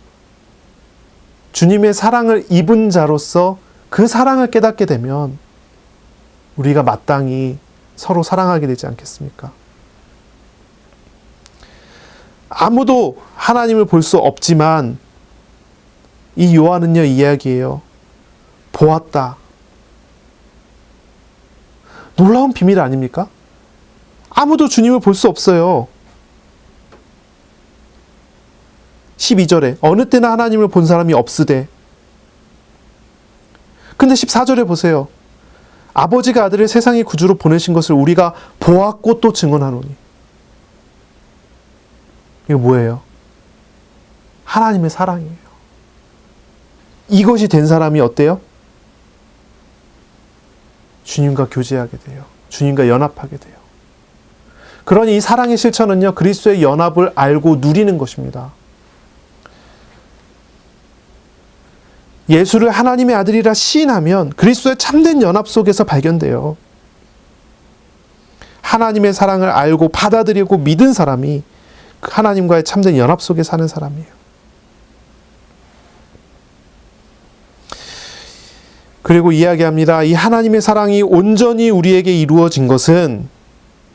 주님의 사랑을 입은 자로서 그 사랑을 깨닫게 되면 우리가 마땅히 서로 사랑하게 되지 않겠습니까? 아무도 하나님을 볼 수 없지만 이 요한은요, 이야기예요. 보았다. 놀라운 비밀 아닙니까? 아무도 주님을 볼 수 없어요. 12절에 어느 때나 하나님을 본 사람이 없으되, 근데 14절에 보세요. 아버지가 아들을 세상의 구주로 보내신 것을 우리가 보았고 또 증언하노니. 이거 뭐예요? 하나님의 사랑이에요. 이것이 된 사람이 어때요? 주님과 교제하게 돼요. 주님과 연합하게 돼요. 그러니 이 사랑의 실천은요, 그리스도의 연합을 알고 누리는 것입니다. 예수를 하나님의 아들이라 시인하면 그리스도의 참된 연합 속에서 발견돼요. 하나님의 사랑을 알고 받아들이고 믿은 사람이 하나님과의 참된 연합 속에 사는 사람이에요. 그리고 이야기합니다. 이 하나님의 사랑이 온전히 우리에게 이루어진 것은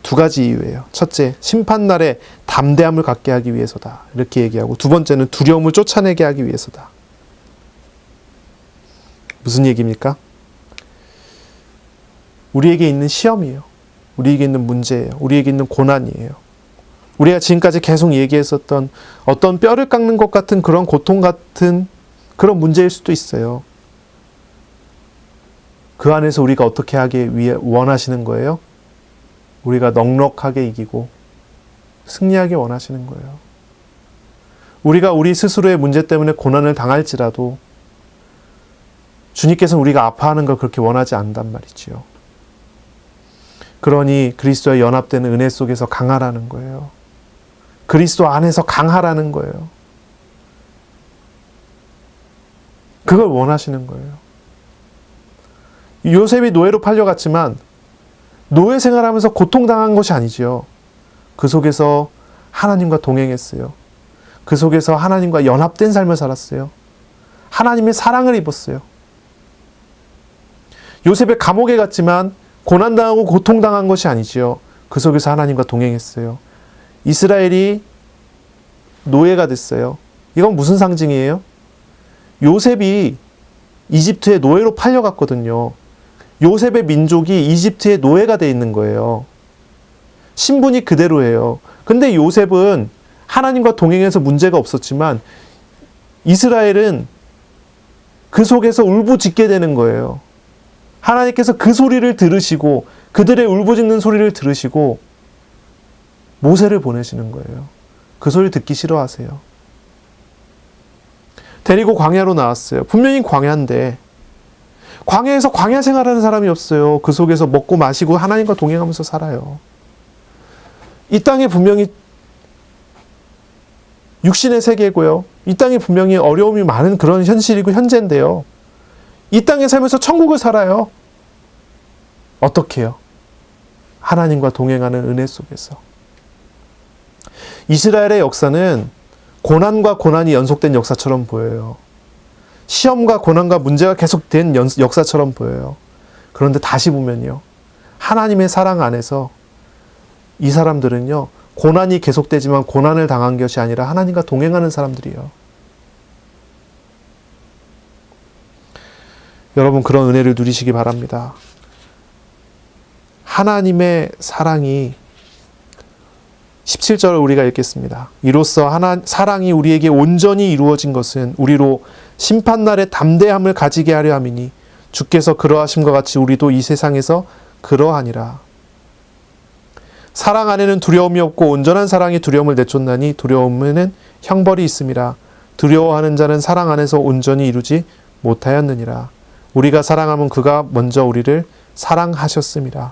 두 가지 이유예요. 첫째, 심판날에 담대함을 갖게 하기 위해서다. 이렇게 얘기하고, 두 번째는 두려움을 쫓아내게 하기 위해서다. 무슨 얘기입니까? 우리에게 있는 시험이에요. 우리에게 있는 문제예요. 우리에게 있는 고난이에요. 우리가 지금까지 계속 얘기했었던 어떤 뼈를 깎는 것 같은 그런 고통 같은 그런 문제일 수도 있어요. 그 안에서 우리가 어떻게 하기 위해 원하시는 거예요? 우리가 넉넉하게 이기고 승리하게 원하시는 거예요. 우리가 우리 스스로의 문제 때문에 고난을 당할지라도 주님께서는 우리가 아파하는 걸 그렇게 원하지 않단 말이지요. 그러니 그리스도와 연합되는 은혜 속에서 강하라는 거예요. 그리스도 안에서 강하라는 거예요. 그걸 원하시는 거예요. 요셉이 노예로 팔려갔지만 노예 생활하면서 고통당한 것이 아니지요. 그 속에서 하나님과 동행했어요. 그 속에서 하나님과 연합된 삶을 살았어요. 하나님의 사랑을 입었어요. 요셉의 감옥에 갔지만 고난당하고 고통당한 것이 아니지요. 그 속에서 하나님과 동행했어요. 이스라엘이 노예가 됐어요. 이건 무슨 상징이에요? 요셉이 이집트의 노예로 팔려갔거든요. 요셉의 민족이 이집트의 노예가 돼 있는 거예요. 신분이 그대로예요. 근데 요셉은 하나님과 동행해서 문제가 없었지만 이스라엘은 그 속에서 울부짖게 되는 거예요. 하나님께서 그 소리를 들으시고 그들의 울부짖는 소리를 들으시고 모세를 보내시는 거예요. 그 소리 듣기 싫어하세요. 데리고 광야로 나왔어요. 분명히 광야인데 광야에서 광야 생활하는 사람이 없어요. 그 속에서 먹고 마시고 하나님과 동행하면서 살아요. 이 땅에 분명히 육신의 세계고요. 이 땅에 분명히 어려움이 많은 그런 현실이고 현재인데요. 이 땅에 살면서 천국을 살아요. 어떻게 해요? 하나님과 동행하는 은혜 속에서. 이스라엘의 역사는 고난과 고난이 연속된 역사처럼 보여요. 시험과 고난과 문제가 계속된 역사처럼 보여요. 그런데 다시 보면요. 하나님의 사랑 안에서 이 사람들은요. 고난이 계속되지만 고난을 당한 것이 아니라 하나님과 동행하는 사람들이에요. 여러분 그런 은혜를 누리시기 바랍니다. 하나님의 사랑이 17절을 우리가 읽겠습니다. 이로써 사랑이 우리에게 온전히 이루어진 것은 우리로 심판날의 담대함을 가지게 하려 함이니 주께서 그러하심과 같이 우리도 이 세상에서 그러하니라. 사랑 안에는 두려움이 없고 온전한 사랑이 두려움을 내쫓나니 두려움에는 형벌이 있음이라. 두려워하는 자는 사랑 안에서 온전히 이루지 못하였느니라. 우리가 사랑하면 그가 먼저 우리를 사랑하셨음이라.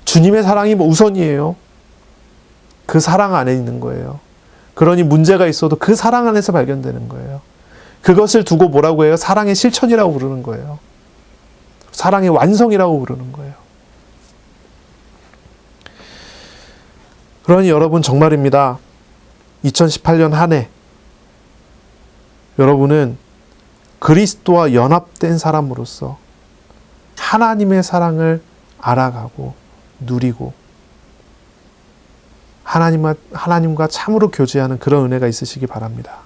주님의 사랑이 우선이에요. 그 사랑 안에 있는 거예요. 그러니 문제가 있어도 그 사랑 안에서 발견되는 거예요. 그것을 두고 뭐라고 해요? 사랑의 실천이라고 부르는 거예요. 사랑의 완성이라고 부르는 거예요. 그러니 여러분 정말입니다. 2018년 한 해 여러분은 그리스도와 연합된 사람으로서 하나님의 사랑을 알아가고 누리고 하나님과 참으로 교제하는 그런 은혜가 있으시기 바랍니다.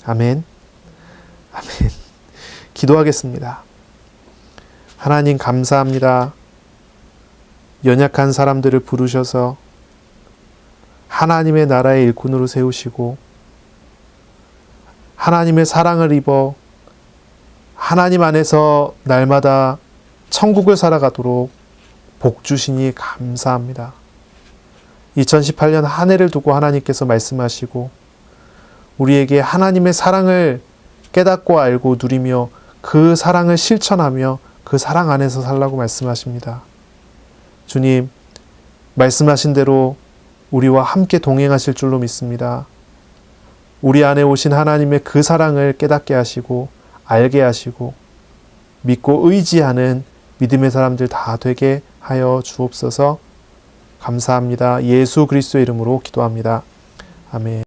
아멘. 아멘. 기도하겠습니다. 하나님 감사합니다. 연약한 사람들을 부르셔서 하나님의 나라의 일꾼으로 세우시고 하나님의 사랑을 입어 하나님 안에서 날마다 천국을 살아가도록 복 주시니 감사합니다. 2018년 한 해를 두고 하나님께서 말씀하시고 우리에게 하나님의 사랑을 깨닫고 알고 누리며 그 사랑을 실천하며 그 사랑 안에서 살라고 말씀하십니다. 주님, 말씀하신 대로 우리와 함께 동행하실 줄로 믿습니다. 우리 안에 오신 하나님의 그 사랑을 깨닫게 하시고 알게 하시고 믿고 의지하는 믿음의 사람들 다 되게 하여 주옵소서. 감사합니다. 예수 그리스도의 이름으로 기도합니다. 아멘.